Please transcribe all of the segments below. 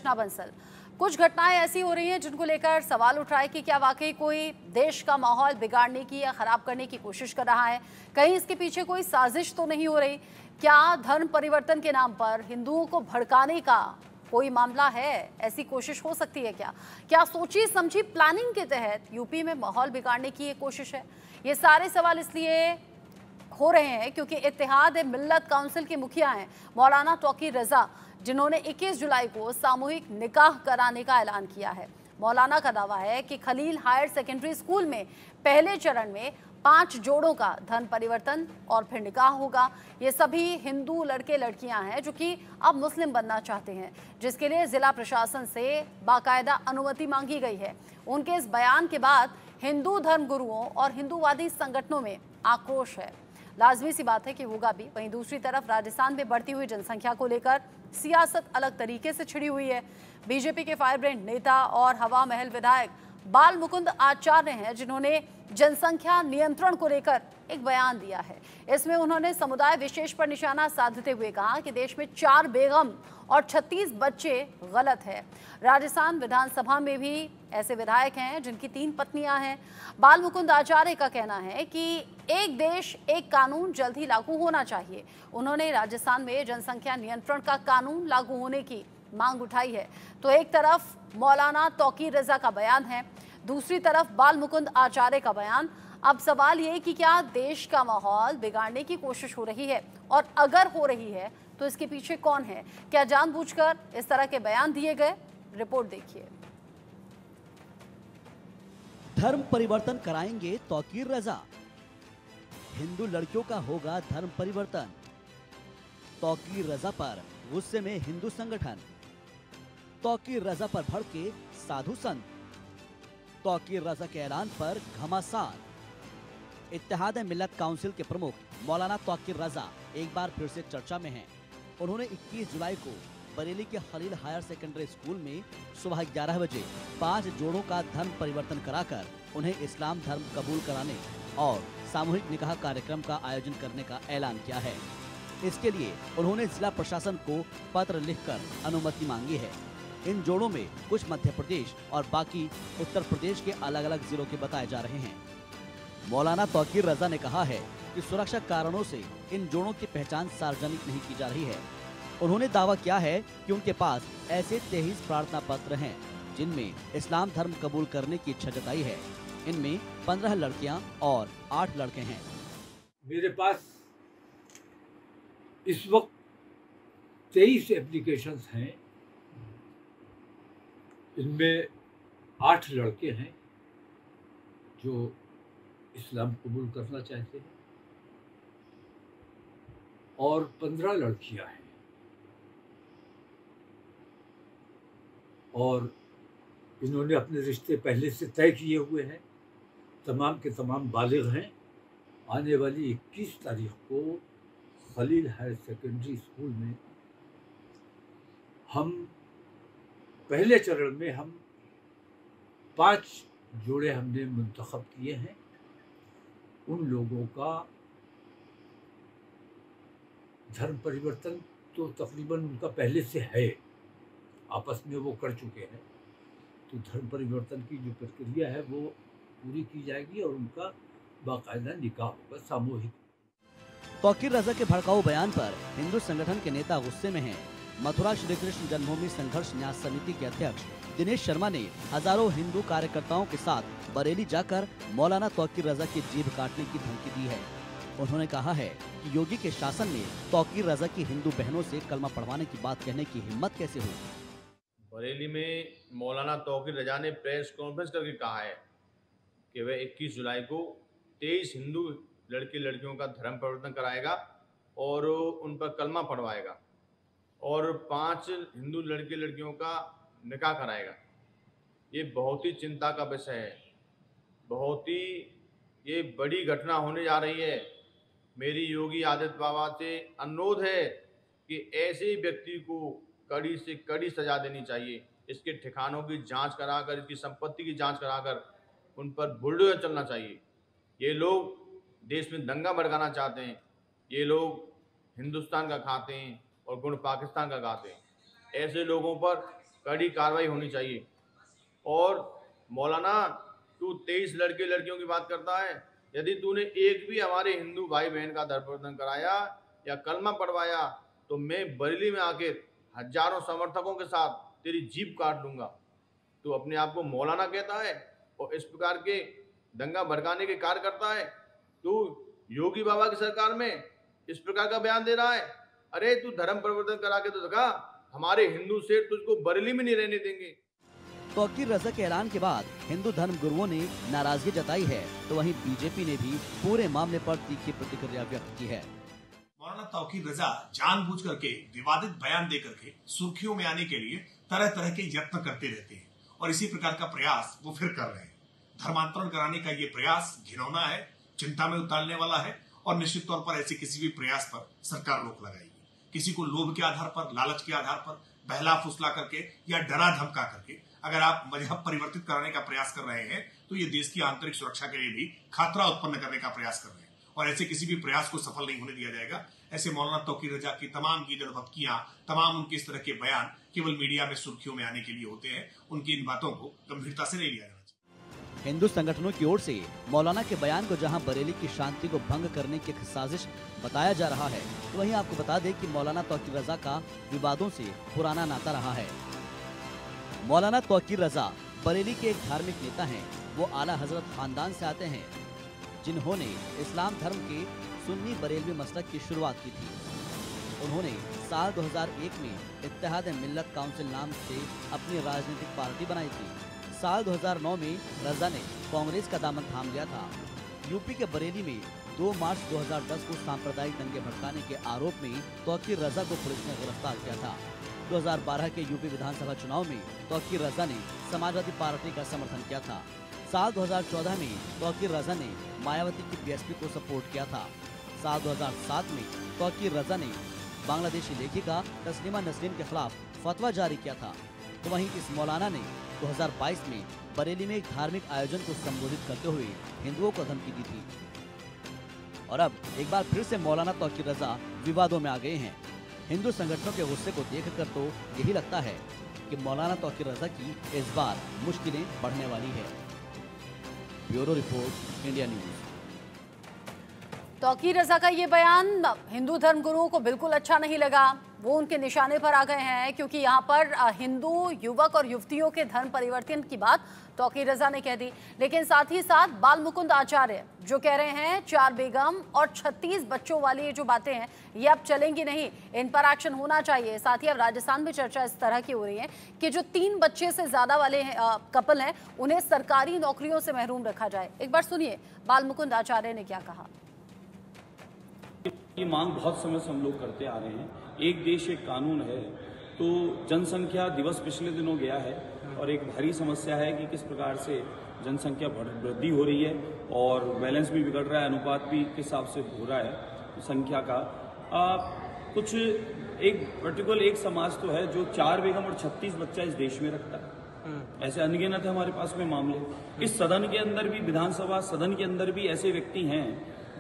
कृष्णा बंसल। कुछ घटनाएं ऐसी हो रही हैं जिनको लेकर सवाल उठ रहा है कि क्या वाकई कोई देश का माहौल बिगाड़ने की या खराब करने की कोशिश कर रहा है, कहीं इसके पीछे कोई साजिश तो नहीं हो रही। क्या धर्म परिवर्तन के नाम पर हिंदुओं को भड़काने का कोई मामला है, ऐसी कोशिश हो सकती है क्या? क्या सोची समझी प्लानिंग के तहत यूपी में माहौल बिगाड़ने की ये कोशिश है? ये सारे सवाल इसलिए हो रहे हैं क्योंकि इत्तेहाद मिल्लत काउंसिल के मुखिया हैं मौलाना तौकीर रजा, जिन्होंने 21 जुलाई को सामूहिक निकाह कराने का ऐलान किया है। मौलाना का दावा है कि खलील हायर सेकेंडरी स्कूल में पहले चरण में 5 जोड़ों का धर्म परिवर्तन और फिर निकाह होगा। ये सभी हिंदू लड़के लड़कियां हैं जो कि अब मुस्लिम बनना चाहते हैं, जिसके लिए जिला प्रशासन से बाकायदा अनुमति मांगी गई है। उनके इस बयान के बाद हिंदू धर्म गुरुओं और हिंदूवादी संगठनों में आक्रोश है। लाजमी सी बात है कि होगा भी। वहीं दूसरी तरफ राजस्थान में बढ़ती हुई जनसंख्या को लेकर सियासत अलग तरीके से छिड़ी हुई है। बीजेपी के फायरब्रेंड नेता और हवा महल विधायक बाल मुकुंद आचार्य हैं, जिन्होंने जनसंख्या नियंत्रण को लेकर एक बयान दिया है। इसमें उन्होंने समुदाय विशेष पर निशाना साधते हुए कहा कि देश में 4 बेगम और 36 बच्चे गलत है। राजस्थान विधानसभा में भी ऐसे विधायक हैं जिनकी 3 पत्नियां हैं। बाल मुकुंद आचार्य का कहना है कि एक देश एक कानून जल्द ही लागू होना चाहिए। उन्होंने राजस्थान में जनसंख्या नियंत्रण का कानून लागू होने की मांग उठाई है। तो एक तरफ मौलाना तौकीर रजा का बयान है, दूसरी तरफ बाल मुकुंद आचार्य का बयान। अब सवाल ये कि क्या देश का माहौल बिगाड़ने की कोशिश हो रही है, और अगर हो रही है तो इसके पीछे कौन है? क्या जानबूझकर इस तरह के बयान दिए गए? रिपोर्ट देखिए। धर्म परिवर्तन कराएंगे तौकीर रजा, हिंदू लड़कियों का होगा धर्म परिवर्तन। तौकीर रजा पर गुस्से में हिंदू संगठन, तौकीर रजा पर भड़के साधु संत, तौकीर रजा के ऐलान पर घमासान। इत्तेहाद मिल्लत काउंसिल के प्रमुख मौलाना तौकीर रजा एक बार फिर से चर्चा में हैं। उन्होंने 21 जुलाई को बरेली के खलील हायर सेकेंडरी स्कूल में सुबह 11 बजे 5 जोड़ों का धर्म परिवर्तन कराकर उन्हें इस्लाम धर्म कबूल कराने और सामूहिक निकाह कार्यक्रम का आयोजन करने का ऐलान किया है। इसके लिए उन्होंने जिला प्रशासन को पत्र लिखकर अनुमति मांगी है। इन जोड़ों में कुछ मध्य प्रदेश और बाकी उत्तर प्रदेश के अलग अलग जिलों के बताए जा रहे हैं। मौलाना तौकीर रजा ने कहा है कि सुरक्षा कारणों से इन जोड़ों की पहचान सार्वजनिक नहीं की जा रही है। उन्होंने दावा किया है कि उनके पास ऐसे 23 प्रार्थना पत्र हैं जिनमें इस्लाम धर्म कबूल करने की इच्छा जताई है। इनमें 15 लड़कियां और 8 लड़के हैं। मेरे पास इस वक्त 23 एप्लीकेशंस हैं। इनमें 8 लड़के हैं जो इस्लाम कबूल करना चाहते हैं और 15 लड़कियां हैं, और इन्होंने अपने रिश्ते पहले से तय किए हुए हैं। तमाम के तमाम बालिग हैं। आने वाली 21 तारीख को खलील हायर सेकेंडरी स्कूल में हम पहले चरण में 5 जोड़े हमने मुंतखब किए हैं। उन लोगों का धर्म परिवर्तन तो तकरीबन उनका पहले से है, आपस में वो कर चुके हैं। तो धर्म परिवर्तन की जो प्रक्रिया है वो पूरी की जाएगी और उनका बाकायदा निकाह होगा सामूहिक। तौकीर रजा के भड़काऊ बयान पर हिंदू संगठन के नेता गुस्से में हैं। मथुरा श्री कृष्ण जन्मभूमि संघर्ष न्यास समिति के अध्यक्ष दिनेश शर्मा ने हजारों हिंदू कार्यकर्ताओं के साथ बरेली जाकर मौलाना तौकीर रजा की जीभ काटने की धमकी दी है। उन्होंने कहा है कि योगी के शासन में तौकीर रजा की हिंदू बहनों से कलमा पढ़वाने की बात कहने की हिम्मत कैसे हुई? बरेली में मौलाना तौकीर रजा ने प्रेस कॉन्फ्रेंस करके कहा है कि वह 21 जुलाई को 23 हिंदू लड़के लड़कियों का धर्म परिवर्तन कराएगा और उन पर कलमा पढ़वाएगा और 5 हिंदू लड़के लड़कियों का निकाह कराएगा। ये बहुत ही चिंता का विषय है। बहुत ही ये बड़ी घटना होने जा रही है। मेरी योगी आदित्य बाबा से अनुरोध है कि ऐसे व्यक्ति को कड़ी से कड़ी सजा देनी चाहिए। इसके ठिकानों की जांच कराकर, इसकी संपत्ति की जांच कराकर उन पर बुलडोजर चलना चाहिए। ये लोग देश में दंगा भड़काना चाहते हैं। ये लोग हिंदुस्तान का खाते हैं और गुण पाकिस्तान का गाते हैं। ऐसे लोगों पर कड़ी कार्रवाई होनी चाहिए। और मौलाना, तू 23 लड़के लड़कियों की बात करता है, यदि तूने एक भी हमारे हिंदू भाई बहन का धर्म परिवर्तन कराया या कलमा पढ़वाया तो मैं बरेली में आकर हजारों समर्थकों के साथ तेरी जीभ काट दूंगा। तू अपने आप को मौलाना कहता है और इस प्रकार के दंगा भड़काने के कार्य करता है। तू योगी बाबा की सरकार में इस प्रकार का बयान दे रहा है। अरे तू धर्म परिवर्तन करा के तो दिखा, हमारे हिंदू सेठ तुझको बरेली में नहीं रहने देंगे। तौकीर रजा के ऐलान के बाद हिंदू धर्म गुरुओं ने नाराजगी जताई है, तो वहीं बीजेपी ने भी पूरे मामले पर तीखी प्रतिक्रिया व्यक्त की है। मौलाना तौकीर रजा जानबूझ करके विवादित बयान दे करके सुर्खियों में आने के लिए तरह तरह के यत्न करते रहते हैं और इसी प्रकार का प्रयास वो फिर कर रहे हैं। धर्मांतरण कराने का ये प्रयास घिनौना है, चिंता में उतारने वाला है और निश्चित तौर पर ऐसे किसी भी प्रयास पर सरकार रोक लगाएगी। किसी को लोभ के आधार पर, लालच के आधार पर बहला फुसला करके या डरा धमका करके अगर आप मजहब परिवर्तित कराने का प्रयास कर रहे हैं तो ये देश की आंतरिक सुरक्षा के लिए भी खतरा उत्पन्न करने का प्रयास कर रहे हैं और ऐसे किसी भी प्रयास को सफल नहीं होने दिया जाएगा। ऐसे मौलाना तौकीर रजा की तमाम गीदड़ भपकियां, तमाम उनके इस तरह के बयान केवल मीडिया में सुर्खियों में आने के लिए होते हैं। उनकी इन बातों को गंभीरता से नहीं लिया जाना चाहिए। हिंदू संगठनों की ओर से मौलाना के बयान को जहां बरेली की शांति को भंग करने की साजिश बताया जा रहा है, तो वहीं आपको बता दें कि मौलाना तौकीर रजा का विवादों से पुराना नाता रहा है। मौलाना तौकीर रजा बरेली के एक धार्मिक नेता हैं। वो आला हजरत खानदान से आते हैं, जिन्होंने इस्लाम धर्म के सुन्नी बरेलवी मसलक की शुरुआत की थी। उन्होंने साल 2001 में इत्तेहाद मिल्लत काउंसिल नाम से अपनी राजनीतिक पार्टी बनाई थी। साल 2009 में रजा ने कांग्रेस का दामन थाम लिया था। यूपी के बरेली में 2 मार्च 2010 को सांप्रदायिक दंगे भड़काने के आरोप में तौकीर रजा को पुलिस ने गिरफ्तार किया था। 2012 के यूपी विधानसभा चुनाव में तौकीर रजा ने समाजवादी पार्टी का समर्थन किया था। साल 2014 में तौकीर रजा ने मायावती की बीएसपी को सपोर्ट किया था। साल 2007 में तौकीर रजा ने बांग्लादेशी लेखिका तस्लीमा नसरीन के खिलाफ फतवा जारी किया था। तो वहीं इस मौलाना ने 2022 में बरेली में एक धार्मिक आयोजन को संबोधित करते हुए हिंदुओं को धमकी दी थी। और अब एक बार फिर से मौलाना तौकीर रजा विवादों में आ गए हैं। हिंदू संगठनों के गुस्से को देखकर तो यही लगता है कि मौलाना तौकीर रजा की इस बार मुश्किलें बढ़ने वाली है। Bureau report, India news. Tauqeer Raza का ये बयान हिंदू धर्म गुरुओं को बिल्कुल अच्छा नहीं लगा। वो उनके निशाने पर आ गए हैं क्योंकि यहाँ पर हिंदू युवक और युवतियों के धर्म परिवर्तन की बात तौकीर रजा ने कह दी। लेकिन साथ ही साथ बाल मुकुंद आचार्य जो कह रहे हैं 4 बेगम और 36 बच्चों वाली ये जो बातें हैं ये अब चलेंगी नहीं, इन पर एक्शन होना चाहिए। साथ ही अब राजस्थान में चर्चा इस तरह की हो रही है कि जो 3 बच्चे से ज्यादा वाले कपल हैं उन्हें सरकारी नौकरियों से महरूम रखा जाए। एक बार सुनिए बाल मुकुंद आचार्य ने क्या कहा। ये मांग बहुत समय से हम लोग करते आ रहे हैं। एक देश एक कानून है, तो जनसंख्या दिवस पिछले दिनों गया है और एक भारी समस्या है कि किस प्रकार से जनसंख्या वृद्धि हो रही है और बैलेंस भी बिगड़ रहा है, अनुपात भी किस हिसाब से हो रहा है संख्या का। कुछ एक पर्टिकुलर एक समाज तो है जो 4 बेगम और 36 बच्चा इस देश में रखता है। ऐसे अनगिनत है हमारे पास में मामले। इस सदन के अंदर भी, विधानसभा सदन के अंदर भी ऐसे व्यक्ति हैं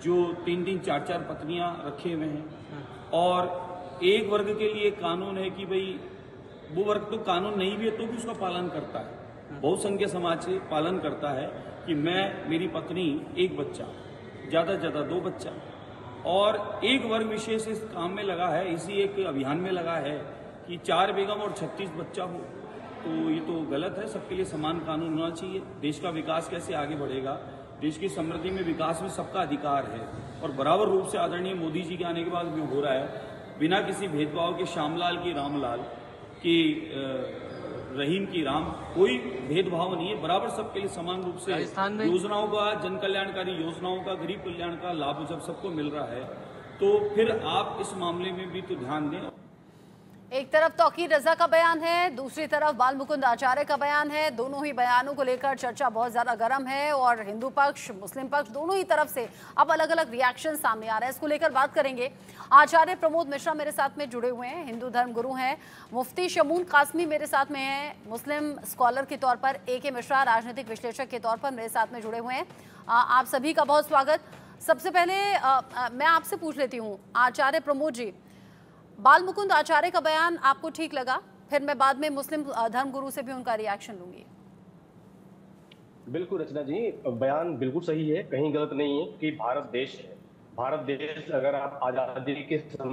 जो 3-3, 4-4 पत्नियां रखे हुए हैं। और एक वर्ग के लिए कानून है कि भाई वो वर्ग तो कानून नहीं भी है तो भी उसका पालन करता है। बहुसंख्य समाज से पालन करता है कि मैं, मेरी पत्नी, 1 बच्चा, ज़्यादा से ज़्यादा 2 बच्चा। और एक वर्ग विशेष इस काम में लगा है, इसी एक अभियान में लगा है कि 4 बेगम और 36 बच्चा हो। तो ये तो गलत है। सबके लिए समान कानून होना चाहिए। देश का विकास कैसे आगे बढ़ेगा, देश की समृद्धि में, विकास में सबका अधिकार है। और बराबर रूप से आदरणीय मोदी जी के आने के बाद भी हो रहा है, बिना किसी भेदभाव के, श्यामलाल की रामलाल की रहीम की राम, कोई भेदभाव नहीं है। बराबर सबके लिए समान रूप से योजनाओं का, जन कल्याणकारी योजनाओं का, गरीब कल्याण का लाभ जब सबको मिल रहा है तो फिर आप इस मामले में भी तो ध्यान दें। एक तरफ तौकीर रजा का बयान है, दूसरी तरफ बाल मुकुंद आचार्य का बयान है। दोनों ही बयानों को लेकर चर्चा बहुत ज्यादा गर्म है और हिंदू पक्ष, मुस्लिम पक्ष, दोनों ही तरफ से अब अलग अलग रिएक्शन सामने आ रहे हैं। इसको लेकर बात करेंगे। आचार्य प्रमोद मिश्रा मेरे साथ में जुड़े हुए हैं, हिंदू धर्म गुरु हैं। मुफ्ती शमून कासमी मेरे साथ में हैं, मुस्लिम स्कॉलर के तौर पर। AK मिश्रा राजनीतिक विश्लेषक के तौर पर मेरे साथ में जुड़े हुए हैं। आप सभी का बहुत स्वागत। सबसे पहले मैं आपसे पूछ लेती हूँ, आचार्य प्रमोद जी, बाल मुकुंद आचार्य का बयान आपको ठीक लगा? फिर मैं बाद में मुस्लिम धर्मगुरु से भी उनका रिएक्शन लूंगी। बिल्कुल रचना जी, बयान बिल्कुल सही है, कहीं गलत नहीं है कि भारत देश है। भारत देश अगर आप आजादी के